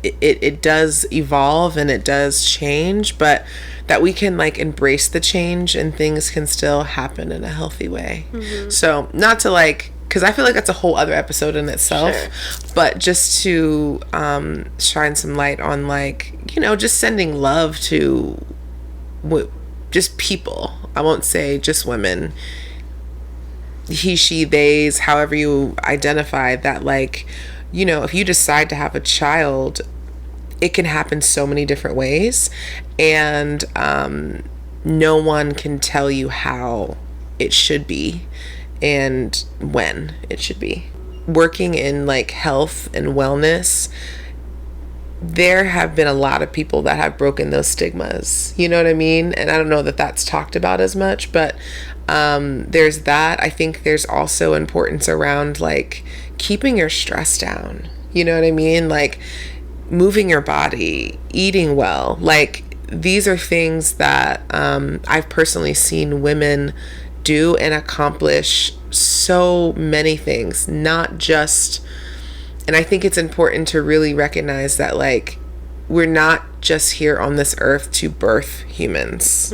it does evolve and it does change, but that we can like embrace the change and things can still happen in a healthy way. So not to like, because I feel like that's a whole other episode in itself, but just to shine some light on like, just sending love to just people. I won't say just women, he, she, theys, however you identify that, like, if you decide to have a child, it can happen so many different ways, and no one can tell you how it should be and when it should be. Working in like health and wellness, there have been a lot of people that have broken those stigmas, you know what I mean? And I don't know that that's talked about as much, but there's that. I think there's also importance around like keeping your stress down, you know what I mean? Like moving your body, eating well. Like these are things that I've personally seen women do and accomplish so many things, not just, and I think it's important to really recognize that like we're not just here on this earth to birth humans.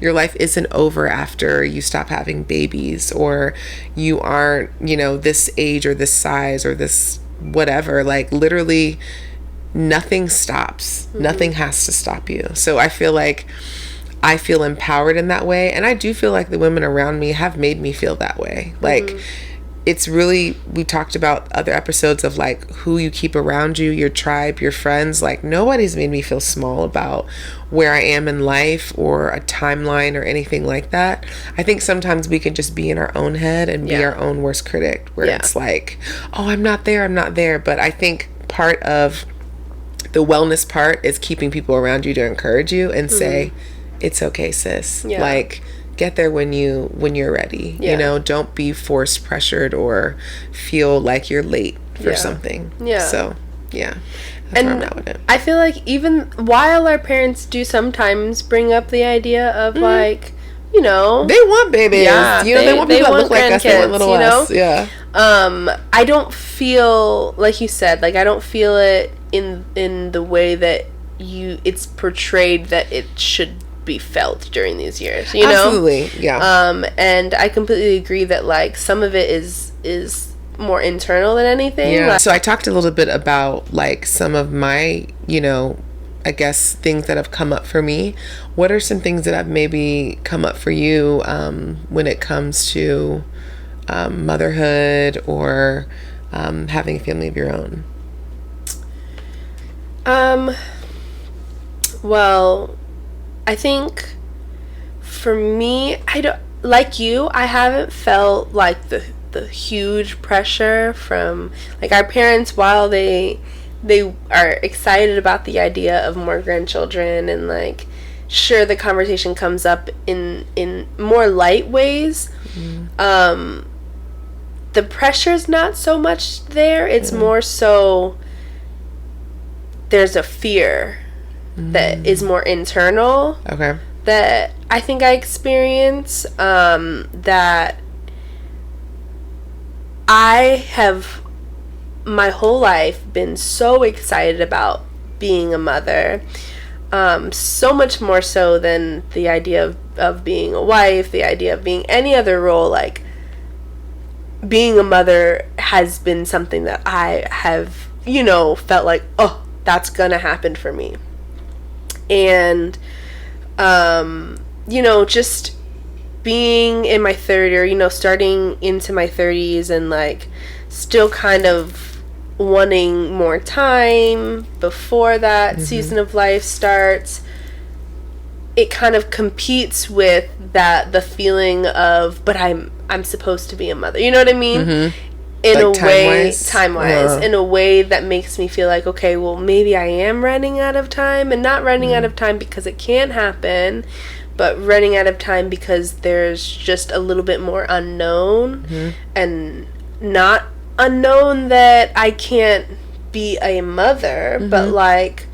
Your life isn't over after you stop having babies, or you aren't, this age or this size or this whatever. Like, literally nothing stops. Nothing has to stop you. So I feel like I feel empowered in that way, and I do feel like the women around me have made me feel that way. Like, it's really, we talked about other episodes of like who you keep around you, your tribe, your friends. Like, nobody's made me feel small about where I am in life or a timeline or anything like that. I think sometimes we can just be in our own head and be our own worst critic, where it's like, oh, I'm not there. But I think part of the wellness part is keeping people around you to encourage you and say, it's okay, sis. Like, get there when you're ready. Don't be forced, pressured, or feel like you're late for something. So that's where I'm at with it. I feel like even while our parents do sometimes bring up the idea of like, they want babies. They want people that look like us. They want little us. I don't feel, like you said, like, I don't feel it in the way that it's portrayed that it should be felt during these years, Absolutely, and I completely agree that like some of it is more internal than anything. So I talked a little bit about like some of my, I guess things that have come up for me. What are some things that have maybe come up for you when it comes to motherhood or having a family of your own? Well, I think for me, I don't, like you, I haven't felt like the huge pressure from like our parents. While they are excited about the idea of more grandchildren, and like, sure, the conversation comes up in more light ways. The pressure's not so much there. It's more so there's a fear that is more internal. Okay. That I think I experience, that I have my whole life been so excited about being a mother, so much more so than the idea of being a wife, the idea of being any other role. Like, being a mother has been something that I have, felt like, oh, that's gonna happen for me. And just being in my 30s, or starting into my 30s, and like still kind of wanting more time before that season of life starts, it kind of competes with the feeling of, but I'm supposed to be a mother, you know what I mean? In like a way, time-wise, in a way that makes me feel like, okay, well, maybe I am running out of time, and not running out of time because it can't happen, but running out of time because there's just a little bit more unknown, and not unknown that I can't be a mother, but like,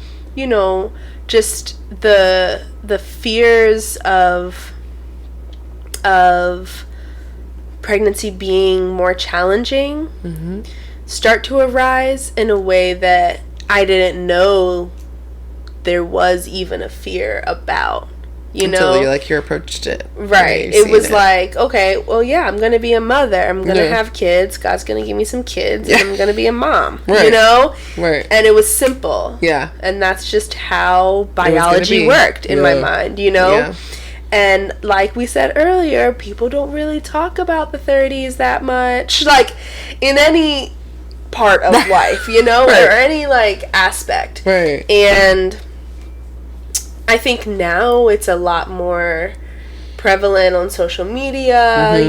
just the fears of pregnancy being more challenging start to arise in a way that I didn't know there was even a fear about, until you approached it, right? It was like, okay, well, yeah, I'm gonna be a mother, I'm gonna have kids, God's gonna give me some kids, and I'm gonna be a mom, right? And it was simple, and that's just how biology worked in my mind, And like we said earlier, people don't really talk about the 30s that much, like in any part of life, or any like aspect. Right. And I think now it's a lot more prevalent on social media,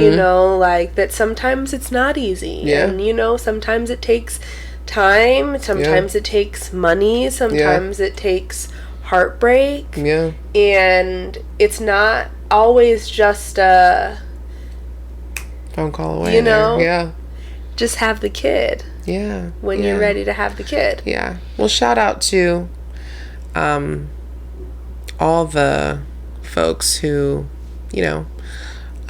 like that sometimes it's not easy. And, sometimes it takes time, sometimes it takes money, sometimes it takes heartbreak, and it's not always just a phone call away, just have the kid when you're ready to have the kid. Well, shout out to all the folks who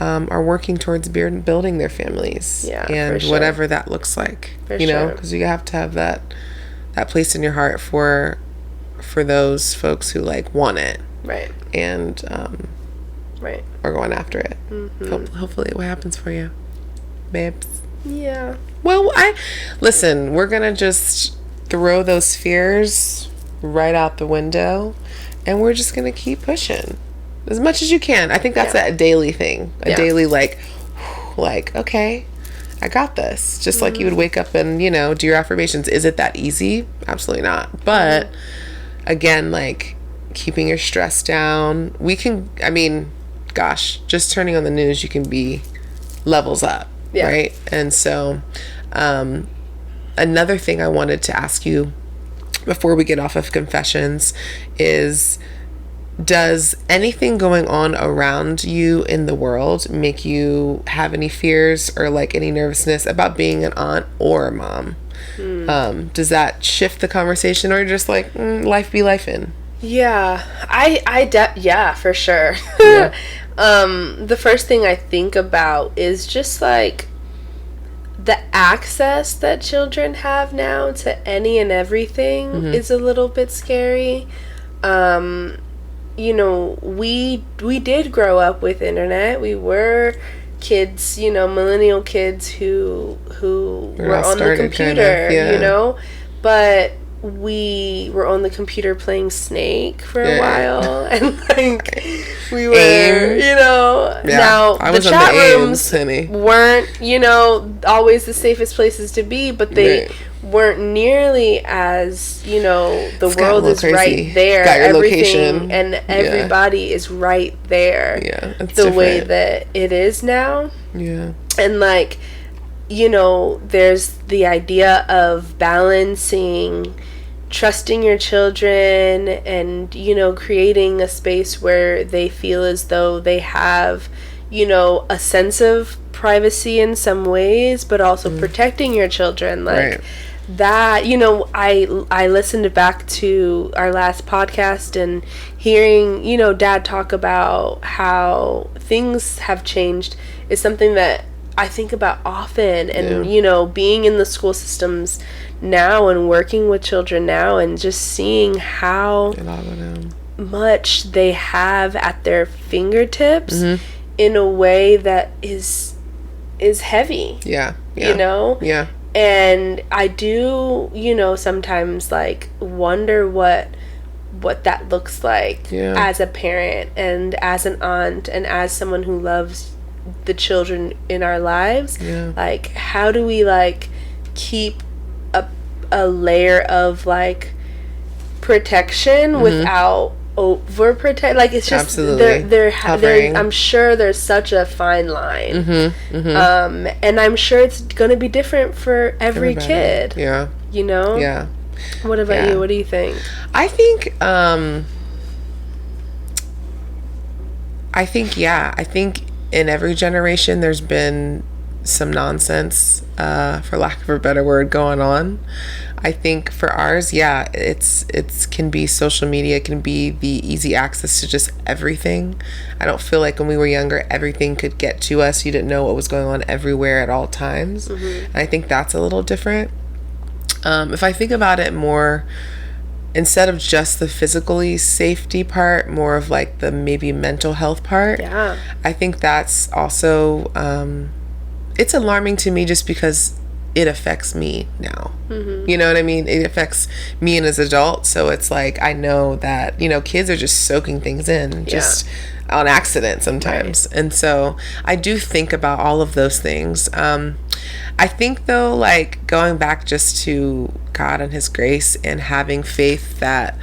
are working towards building their families, and whatever that looks like, because you have to have that place in your heart for for those folks who like want it. Right. And right. are going after it. Hopefully what happens for you, babes. Yeah. Well, listen, we're going to just throw those fears right out the window, and we're just going to keep pushing as much as you can. I think that's a daily thing. A daily, like, okay, I got this. Just like you would wake up and, do your affirmations. Is it that easy? Absolutely not. But, again, like, keeping your stress down. Just turning on the news, you can be levels up, right? And so, another thing I wanted to ask you before we get off of confessions is, does anything going on around you in the world make you have any fears or like any nervousness about being an aunt or a mom? Does that shift the conversation, or just like life be lifing? Yeah, yeah, for sure. Yeah. The first thing I think about is just like the access that children have now to any and everything is a little bit scary. We did grow up with internet. We were kids, millennial kids who were on the computer, but we were on the computer playing Snake for a while, and like we were, now the chat rooms weren't, always the safest places to be, but they weren't nearly as, the world is crazy. Right there, got your everything location, and everybody is right there. Yeah, it's the different. way that it is now. Yeah, and like, there's the idea of balancing trusting your children and, creating a space where they feel as though they have, a sense of privacy in some ways, but also protecting your children. Like that, I listened back to our last podcast and hearing, Dad talk about how things have changed is something that I think about often. And, being in the school systems now and working with children now and just seeing how much they have at their fingertips in a way that is heavy. Yeah. Yeah. And I do, sometimes like wonder what that looks like as a parent and as an aunt and as someone who loves the children in our lives. Like, how do we like keep a layer of like protection without overprotect? Like, it's just they're I'm sure there's such a fine line. And I'm sure it's gonna be different for every kid. Yeah. What about you? What do you think? I think in every generation there's been some nonsense, for lack of a better word, going on. I think for ours, it's can be social media, it can be the easy access to just everything. I don't feel like when we were younger, everything could get to us. You didn't know what was going on everywhere at all times. And I think that's a little different. If I think about it more, instead of just the physically safety part, more of like the maybe mental health part. Yeah. I think that's also, it's alarming to me just because it affects me now. You know what I mean? It affects me and as an adult. So it's like, I know that, kids are just soaking things in just on accident sometimes. Right. And so I do think about all of those things. I think though, like going back just to God and his grace and having faith that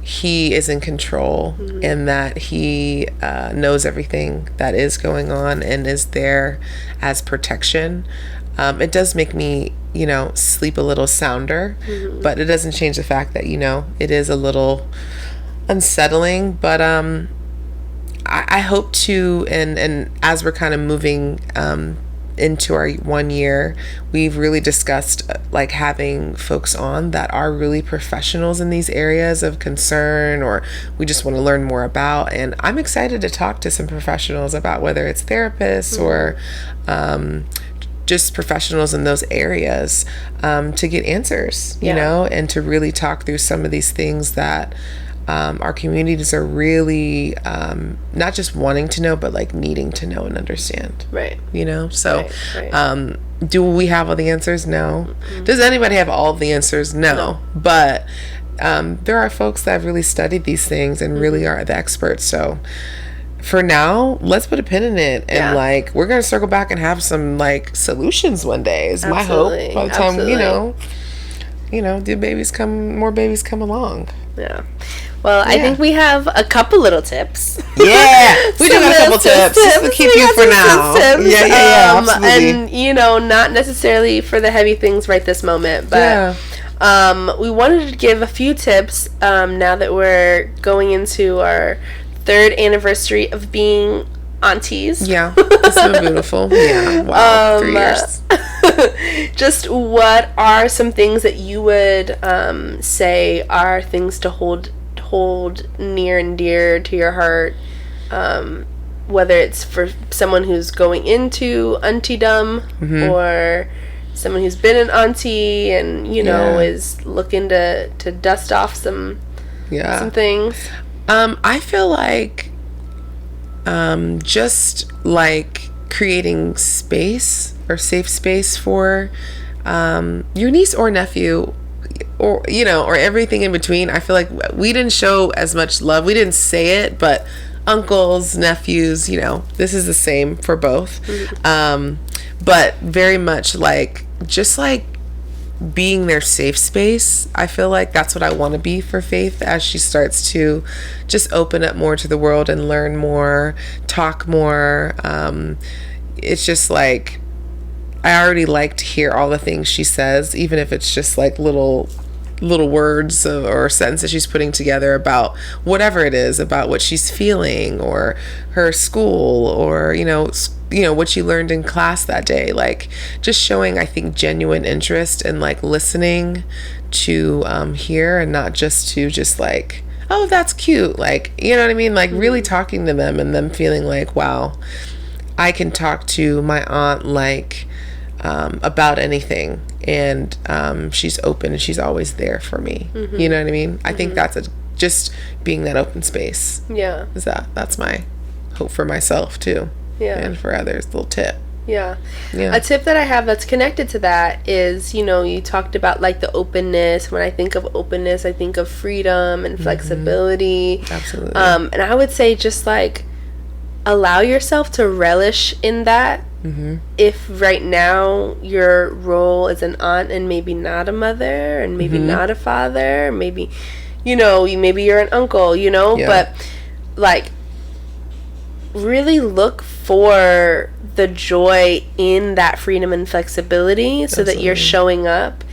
he is in control and that he knows everything that is going on and is there as protection. It does make me, sleep a little sounder, but it doesn't change the fact that, it is a little unsettling. But I hope to, and as we're kind of moving into our 1 year, we've really discussed like having folks on that are really professionals in these areas of concern, or we just want to learn more about. And I'm excited to talk to some professionals about whether it's therapists or just professionals in those areas to get answers, you know, and to really talk through some of these things that our communities are really not just wanting to know, but like needing to know and understand. Right. You know, so right. Do we have all the answers? No. Mm-hmm. Does anybody have all the answers? No. But there are folks that have really studied these things and really are the experts. So for now, let's put a pin in it, and like we're gonna circle back and have some like solutions one day. Is my hope. By the time you know, more babies come along. Yeah. Well, I think we have a couple little tips. Yeah, we do have a couple tips just to keep you for now. Yeah, absolutely. And you know, not necessarily for the heavy things right this moment, but we wanted to give a few tips now that we're going into our 3rd anniversary of being aunties. Yeah, it's so beautiful. Yeah, wow, 3 years. Just what are some things that you would say are things to hold near and dear to your heart, whether it's for someone who's going into auntiedom or someone who's been an auntie and you know is looking to dust off some things. I feel like just like creating space or safe space for your niece or nephew, or you know, or everything in between. I feel like we didn't show as much love. We didn't say it, but uncles, nephews, you know, this is the same for both. But very much like just like being their safe space. I feel like that's what I want to be for Faith as she starts to just open up more to the world and learn more, talk more. It's just like I already like to hear all the things she says, even if it's just like little words or sentences she's putting together about whatever it is, about what she's feeling or her school or you know what she learned in class that day. Like just showing, I think, genuine interest and like listening to hear and not just to just like, oh, that's cute, like, you know what I mean, like really talking to them and them feeling like, wow, I can talk to my aunt like about anything, and she's open and she's always there for me. You know what I mean? I think that's just being that open space. Yeah, that's my hope for myself too. Yeah, and for others. Little tip. Yeah. A tip that I have that's connected to that is, you know, you talked about like the openness. When I think of openness, I think of freedom and flexibility. Absolutely. And I would say just like allow yourself to relish in that. If right now your role is an aunt and maybe not a mother and maybe not a father, maybe, you know, maybe you're an uncle, you know, but like really look for the joy in that freedom and flexibility so that you're showing up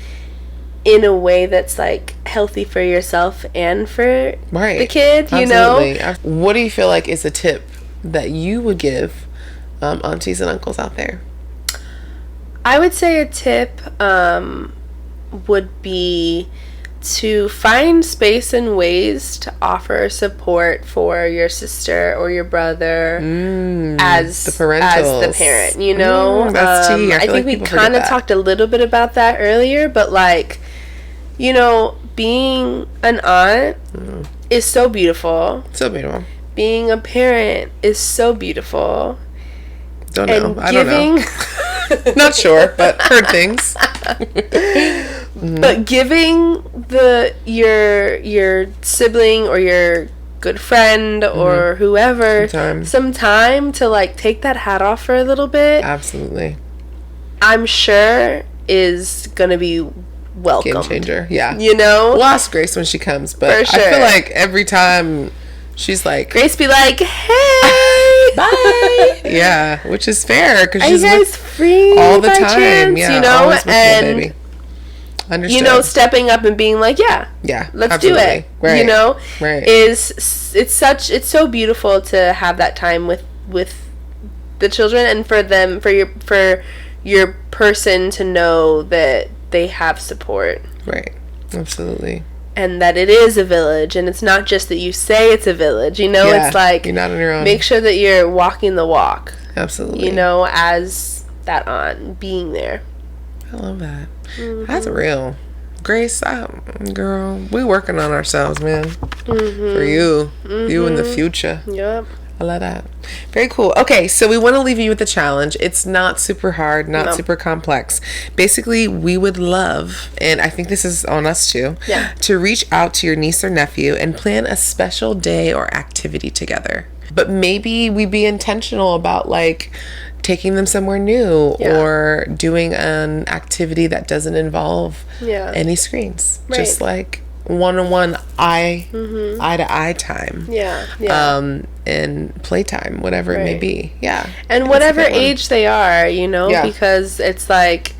in a way that's like healthy for yourself and for the kid, you know? What do you feel like is a tip that you would give aunties and uncles out there? I would say a tip would be to find space and ways to offer support for your sister or your brother as the parent, you know. That's tea. I think we kind of talked a little bit about that earlier, but like, you know, being an aunt is so beautiful. So beautiful. Being a parent is so beautiful. Don't know. I don't know. Not sure, but heard things. But giving your sibling or your good friend or whoever some time to like take that hat off for a little bit. Absolutely. I'm sure is gonna be welcomed. Game changer. Yeah. You know? We'll ask Grace when she comes, but for sure. I feel like every time she's like, Grace be like, hey, bye. Yeah, which is fair because she's you guys free all the by time. Chance, yeah, you know, always with and baby. Understood. You know, stepping up and being like, yeah, let's absolutely. Do it. Right. You know, right. It's so beautiful to have that time with the children and for them, for your person to know that they have support. Right. Absolutely. And that it is a village, and it's not just that you say it's a village, you know, it's like you're not on your own. Make sure that you're walking the walk. Absolutely. You know, as that aunt being there. I love that. That's real. Grace, girl, we working on ourselves, man. For you. You in the future. Yep. I love that. Very cool. Okay, so we want to leave you with a challenge. It's not super hard, not super complex. Basically, we would love, and I think this is on us too, to reach out to your niece or nephew and plan a special day or activity together. But maybe we be intentional about like taking them somewhere new or doing an activity that doesn't involve any screens. Right. Just like one-on-one eye to eye time. And playtime, whatever it may be. Yeah. And whatever age they are, you know, because it's like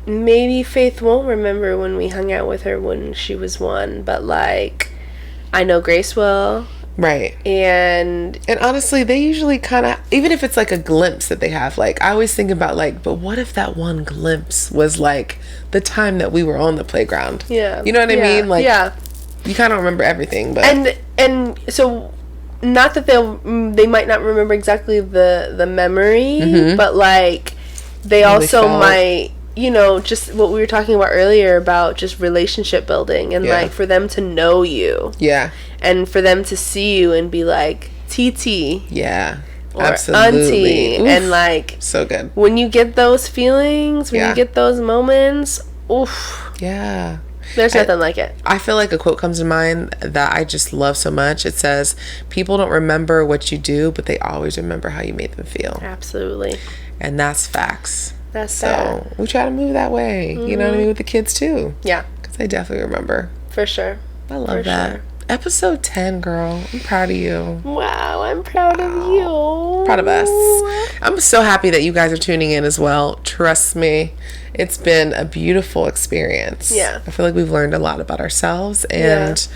maybe Faith won't remember when we hung out with her when she was 1, but like I know Grace will. Right. And honestly, they usually kind of, even if it's like a glimpse that they have, like I always think about like, but what if that one glimpse was like the time that we were on the playground? Yeah. You know what I mean? Like, you kind of remember everything, but and so not that they might not remember exactly the memory, but like they also might, you know, just what we were talking about earlier about just relationship building and like for them to know you. Yeah. And for them to see you and be like, TT. Yeah. Or absolutely. Auntie. Oof. And like, so good. When you get those feelings, when you get those moments, oof. Yeah. There's nothing like it. I feel like a quote comes to mind that I just love so much. It says, people don't remember what you do, but they always remember how you made them feel. Absolutely. And that's facts. That's so we try to move that way. You know what I mean? With the kids too. Yeah. Because they definitely remember. For sure. I love that. Sure. Episode 10, girl. I'm proud of you. Wow, I'm proud of you. Proud of us. I'm so happy that you guys are tuning in as well. Trust me, it's been a beautiful experience. Yeah. I feel like we've learned a lot about ourselves and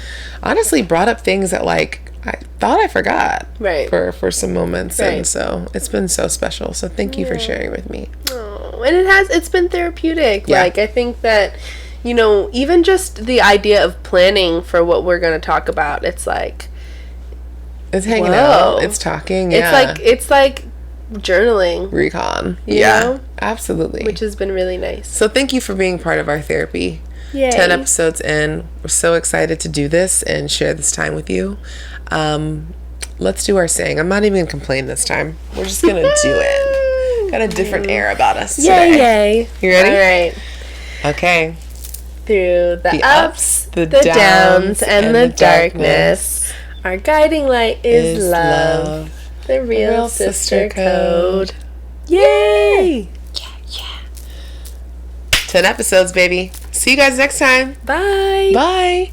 honestly brought up things that like I thought I forgot for some moments. And so it's been so special. So thank you for sharing with me. Oh, and it's been therapeutic. Yeah. Like I think that, you know, even just the idea of planning for what we're going to talk about, it's like it's hanging out, it's talking. It's like journaling, recon. You know? Absolutely, which has been really nice. So thank you for being part of our therapy. Yay. 10 episodes in, we're so excited to do this and share this time with you. Let's do our saying. I'm not even gonna complain this time. We're just gonna do it. Got a different air about us today. Yay. You ready? All right. Okay. Through the ups, the downs, and the darkness, our guiding light is love. The real sister code. Yay! Yeah. 10 episodes, baby. See you guys next time. Bye. Bye.